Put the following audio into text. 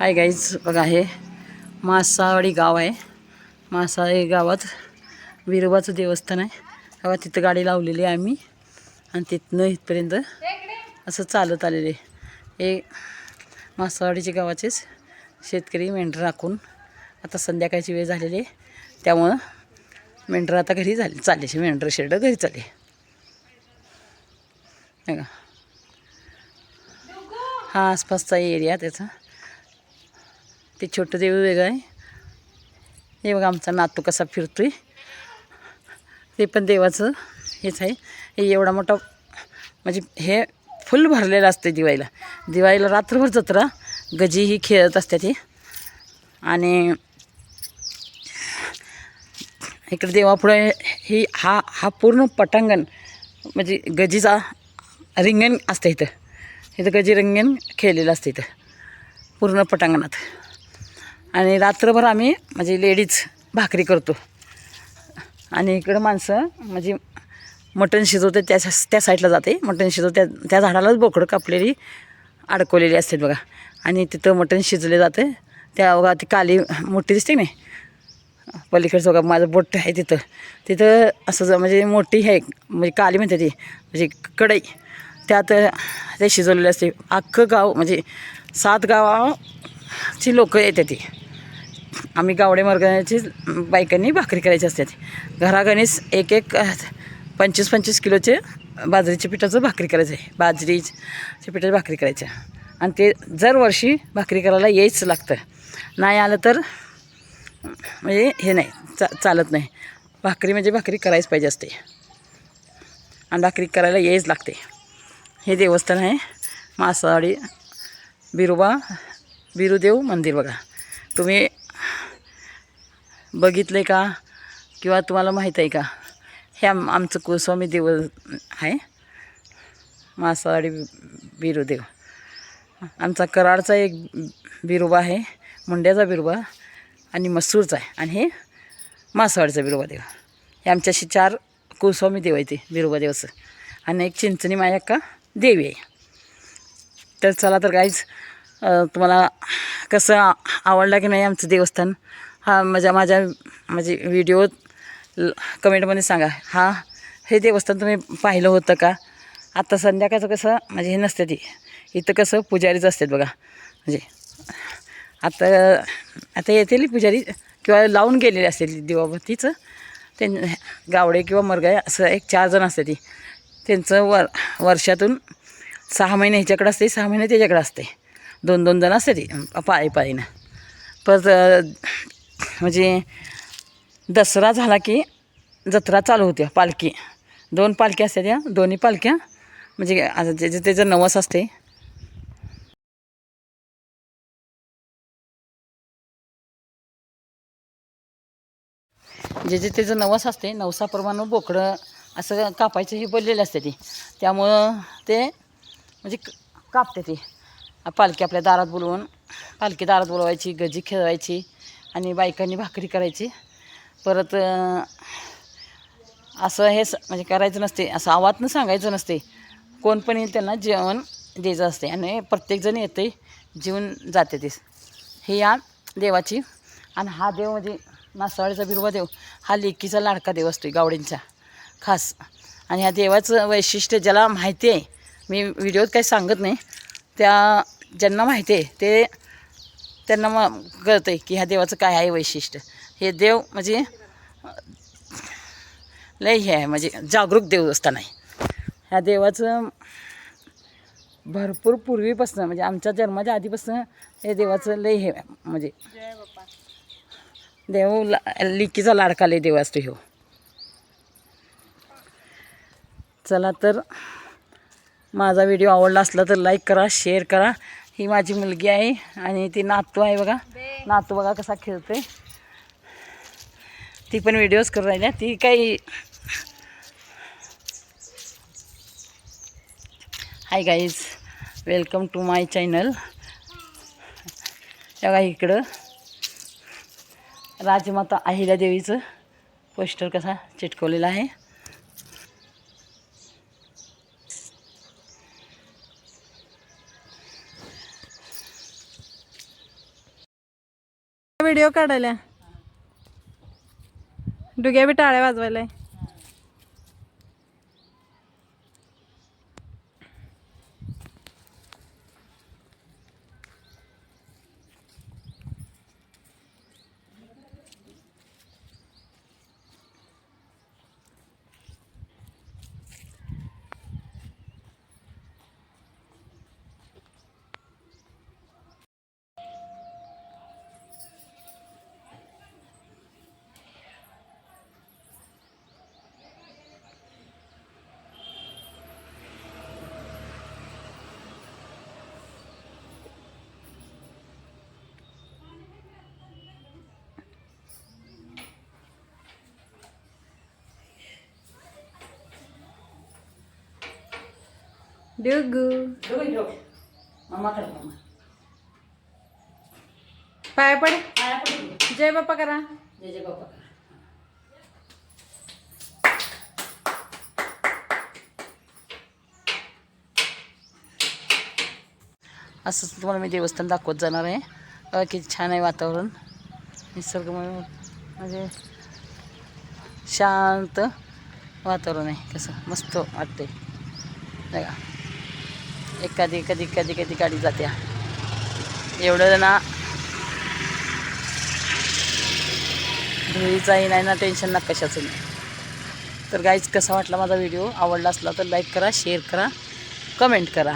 Hi guys, बघा हे मासावाडी गाव आहे. मासावाडी गावात विरोबाचं देवस्थान आहे. तेव्हा तिथं गाडी लावलेली आहे आम्ही आणि तिथनं इथपर्यंत असं चालत आलेले. हे मासावाडीच्या गावाचेच शेतकरी मेंढरं राखून आता संध्याकाळची वेळ झालेली आहे, त्यामुळं मेंढरं आता घरी चालले. मेंढरं शेरडं घरी चालले. बघा हा आसपासचा एरिया त्याचा. ते छोटं देव वेगळं आहे. हे बघा आमचा नातू कसा फिरतोय, ते पण देवाचं हेच आहे. हे एवढा मोठा म्हणजे हे फुल भरलेलं असतं दिवाळीला रात्रभर जत्रा गजी ही खेळत असते ते. आणि इकडे देवापुढे ही हा पूर्ण पटांगण म्हणजे गजीचा रिंगण असतं. इथं गजी रिंगण खेळलेलं असतं इथं पूर्ण पटांगणात. आणि रात्रभर आम्ही म्हणजे लेडीज भाकरी करतो आणि इकडं माणसं म्हणजे मटण शिजवते. त्या साईडला जाते मटण शिजवते. त्या झाडालाच बोकडं कापलेली अडकवलेली असतात बघा. आणि तिथं मटण शिजले जाते. त्या बघा ती काली मोठी दिसते नाही पलीकडचं बघा, माझं बोट आहे तिथं असं म्हणजे मोठी आहे म्हणजे काली म्हणते ती म्हणजे कढई, त्यात ते शिजवलेले असते. अख्खं गाव म्हणजे 7 गावाची लोकं येते ती. आम्ही गावडे मर्गाची बायकांनी भाकरी करायची असते. घरागणीच एक 25-25 किलोचे बाजरीच्या पिठाचं भाकरी करायचं आहे. बाजरीच्या पिठाची भाकरी करायच्या आणि ते दरवर्षी भाकरी करायला यायचं लागतं. नाही आलं तर म्हणजे हे नाही चालत नाही. भाकरी म्हणजे भाकरी करायच पाहिजे असते आणि भाकरी करायला यायच लागते. हे देवस्थान आहे मासावाडी बिरुदेव मंदिर. बघा तुम्ही बघितले का किंवा तुम्हाला माहीत आहे का? हे आमचं कुलस्वामी देव आहे मासावाडी बिरुदेव. आमचा कराडचा एक बिरोबा आहे, मुंड्याचा बिरोबा आणि मसूरचा आहे आणि हे मासावाडीचा बिरोबा देव. हे आमच्याशी 4 कुलस्वामी देव आहे ते बिरोबा देवाचं. आणि एक चिंचणी माया का देवी आहे. तर चला तर गाईज, तुम्हाला कसं आवडला की नाही आमचं देवस्थान हा माझ्या म्हणजे व्हिडिओ कमेंटमध्ये सांगा. हे देवस्थान तुम्ही पाहिलं होतं का? आता संध्याकाळचं कसं म्हणजे हे नसते ती इथं कसं पुजारीच असतात बघा. म्हणजे आता येतील पुजारी किंवा लावून गेलेले असतील दिवाबत्तीचं. ते गावडे किंवा मरगाय असं एक 4 जण असते ती. त्यांचं वर्षातून 6 महिने ह्याच्याकडे असते, 6 महिने त्याच्याकडे असते. 2-2 जण असते ती पाळीनं. परत म्हणजे दसरा झाला की जत्रा चालू होते. पालखी 2 पालख्या असतात. त्या दोन्ही पालख्या म्हणजे आता त्याचं नवस असते. त्याचं नवस असते नवसाप्रमाणे बोकडं असं कापायचं हे बोललेलं असते ती. त्यामुळं ते म्हणजे कापते ती पालखी आपल्या दारात बोलवून. पालखी दारात बोलवायची, गजी खेळवायची आणि बायकांनी भाकरी करायची. परत असं हे म्हणजे करायचं नसते, असं आवाजनं सांगायचं नसते. कोण पण येईल त्यांना जेवण द्यायचं असते आणि प्रत्येकजण येते जेवून जाते ते. हे या देवाची. आणि हा देव म्हणजे मासावाडीचा बिरोबा देव हा लेकीचा लाडका देव असतो गावडींचा खास. आणि ह्या देवाचं वैशिष्ट्य ज्याला माहिती आहे, मी व्हिडिओत काही सांगत नाही, ज्यांना माहिती आहे ते त्यांना मग कळतं आहे की ह्या देवाचं काय आहे वैशिष्ट्य. हे देव म्हणजे लय हे आहे म्हणजे जागरूक देवस्थान आहे. ह्या देवाचं भरपूर पूर्वीपासून म्हणजे आमच्या जन्माच्या आधीपासून हे देवाचं लय हे म्हणजे देव लिकीचा लाडका लय देव असतो ह्यो. चला तर माझा व्हिडिओ आवडला असला तर लाईक करा, शेअर करा. ही माझी मुलगी आहे आणि ती नातू आहे बघा. नातू बघा कसा खेळते. ती पण व्हिडिओज करून राहिल्या. ती काही hi guys, welcome to my channel. बघा इकडं राजमाता अहिल्यादेवीचं पोस्टर कसा चिटकवलेला आहे. व्हिडिओ काढायला. डुग्या बी टाळ्या वाजवायलाय. डुगू मामाकडे मामा पाय पड. पाया पडू. जय बाप्पा करा. जय जय बाप्पा. असंच तुम्हाला मी देवस्थान दाखवत जाणार आहे. किती छान आहे वातावरण, निसर्गमय, म्हणजे शांत वातावरण आहे. कसं मस्त वाटते बघा. कधी कधी कधी कधी गाडी जाते. एवढं ना धुळीचाही नाही ना टेन्शन ना कशाचं नाही. तर गाईज कसा वाटला माझा व्हिडिओ? आवडला असला तर लाईक करा, शेअर करा, कमेंट करा.